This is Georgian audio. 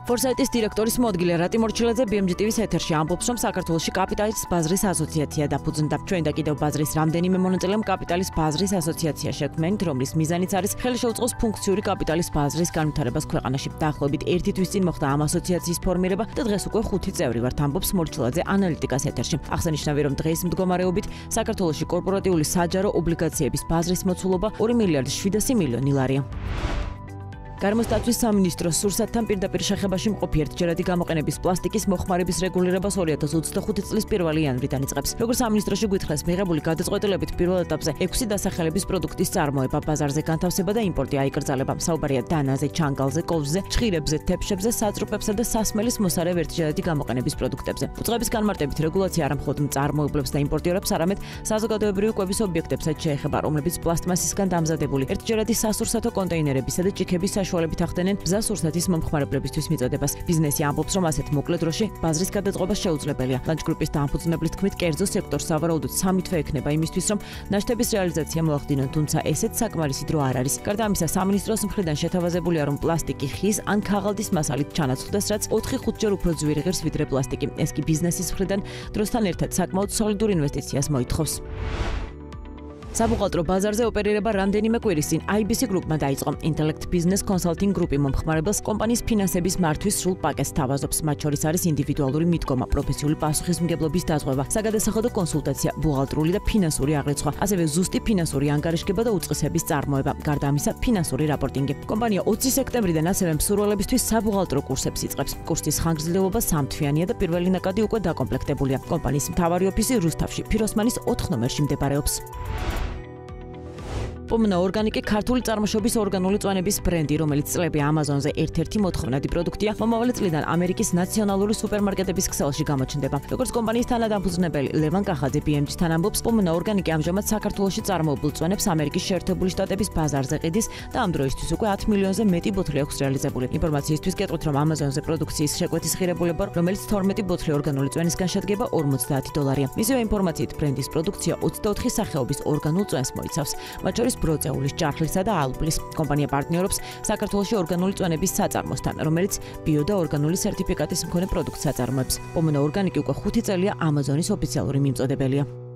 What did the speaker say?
Foresight-ის დირექტორის მოადგილე რატი მორჩილაძე BMG TV-ს ეთერში ამბობს, რომ საქართველოში კაპიტალის ბაზრის ასოციაცია დაფუძნდა. ჩვენ და კიდევ ბაზრის რამდენიმე მონაწილემ კაპიტალის ბაზრის ასოციაცია შექმნით, რომლის მიზანიც არის ხელი შეუწყოს ფუნქციური კაპიტალის ბაზრის განვითარებას ქვეყანაში. დაახლოებით 1 თვის წინ მოხდა ამ ასოციაციის ფორმირება და დღეს უკვე 5 წევრი ვართ, ამბობს მორჩილაძე ანალიტიკას ეთერში. აღსანიშნავია, რომ დღეს მდგომარეობით საქართველოში კორპორატიული საჯარო ობლიგაციების ბაზრის მოცულობა 2 მილიარდ 700 მილიონი ლარია. Გარემოსტატვის სამინისტროს სურსათთან პირდაპირ შეხებაში მყოფი ერთჯერადი გამოყენების პლასტიკის მოხმარების რეგულირებას 2025 წლის 1 იანვრიდან იწყებს. როგორც სამინისტროში გვითხრეს, მიღებული გადაწყვეტილებით პირველ ეტაპზე 6 დასახელების პროდუქტის წარმოება, ბაზარზე განთავსება და იმპორტი აიკრძალება. საუბარია დანაზე, ჩანგალზე, კოვზზე, ჭხირებზე, თეფშებზე, საწრუპებსა და სასმელის მოსარევ ერთჯერადი გამოყენების პროდუქტებზე. უწყების განმარტებით რეგულაცია არა მხოლოდ მწარმოებლებს და იმპორტიორებს, არამედ საზოგადოებრივი კვების ობიექტებსაც შეეხება, რომლებიც პლასტმასისგან დამზადებული ერთჯერადი სასურსათო კონტეინერებისა და ჭიქების საშუალებით ახდენენ ბზასურსათის მომხმარებლებისთვის მიწოდებას. ბიზნესი ამბობს, რომ ასეთ მოკლე დროში ბაზრის გადაწყობა შეუძლებელია. ლანჩ გრუპის დამფუძნებლის თქმით, კერძო სექტორს სავარაუდოდ 3 თვე ექნება იმისთვის, რომ ნაშთების რეალიზაცია მოახდინონ, თუმცა ესეც საკმარისი დრო არ არის. გარდა ამისა, სამინისტროს მხრიდან შეთავაზებულია, რომ პლასტიკი ხის ან ქაღალდის მასალით ჩანაცვლდეს, რაც 4-5 ჯერ უფრო ძვირი ღირს ვიდრე პლასტიკი. ეს კი ბიზნესის მხრიდან დროსთან ერთად საკმაოდ სოლიდურ ინვესტიციას მოითხოვს. საბუღალტრო ბაზარზე ოპერირება რამდენიმე კვირის წინ IBC გრუპმა დაიწყო. Intellect Business Consulting გრუპი მომხმარებელს კომპანიის ფინანსების მართვის სრულ პაკეტს თავაზობს. მათ შორის არის ინდივიდუალური მიდგომა, პროფესიული პასუხისმგებლობის დაზღვევა, საგადასახადო კონსულტაცია, ბუღალტრული და ფინანსური აღრიცხვა, ასევე ზუსტი ფინანსური ანგარიშგება და უწყისების წარმოება. გარდა ამისა, ფინანსური რაპორტინგი. კომპანია 20 სექტემბრიდან ასევე მსურველებისთვის საბუღალტრო კურსებს იწყებს. კურსის ხანგრძლივობა 3 თვიანია და პირველი ნაკადი უკვე დაკომპლექტებულია. კომპანიის მთავარი ოფისი რუსთავში, ფიროსმანის 4 ნომერში მდებარეობს. პომნა ორგანიკი ქართული წარმოშობის ორგანული წვენების ბრენდი, რომელიც წლები Amazon-ზე ერთ-ერთი მოთხოვნადი პროდუქტია, მომავალი წლიდან ამერიკის ნაციონალური სუპერმარკეტების ქსელში გამოჩნდება. როგორც კომპანიის თანადამფუძნებელი ლევან კახაძე BMG-თან ამბობს, პომნა ორგანიკი ამჟამად საქართველოში წარმოებულ წვენებს ამერიკის შეერთებული შტატების ბაზარზე ყიდის და ამ დროისთვის უკვე 10 მილიონზე მეტი ბოთლი აქვს რეალიზებული. ინფორმაციისთვის გეტყვით, რომ Amazon-ზე პროდუქციის შეკვეთის ღირებულება, რომელიც 12 ბოთლი ორგანული წვენისგან შედგება, $50. მისივე ინფორმაციით, ბრენდის პროდუქცია 24 სახეობის ორგანულ წვენს მოიცავს. მათ შორის ბროწეულის, ჭარხლისა და ალუბლის. კომპანია პარტნიორობს საქართველოში ორგანული წვენების საწარმოსთან, რომელიც ბიო და ორგანული სერტიფიკატის მქონე პროდუქტს აწარმოებს. პომნა ორგანიკი უკვე 5 წელია Amazon-ის ოფიციალური მიმწოდებელია.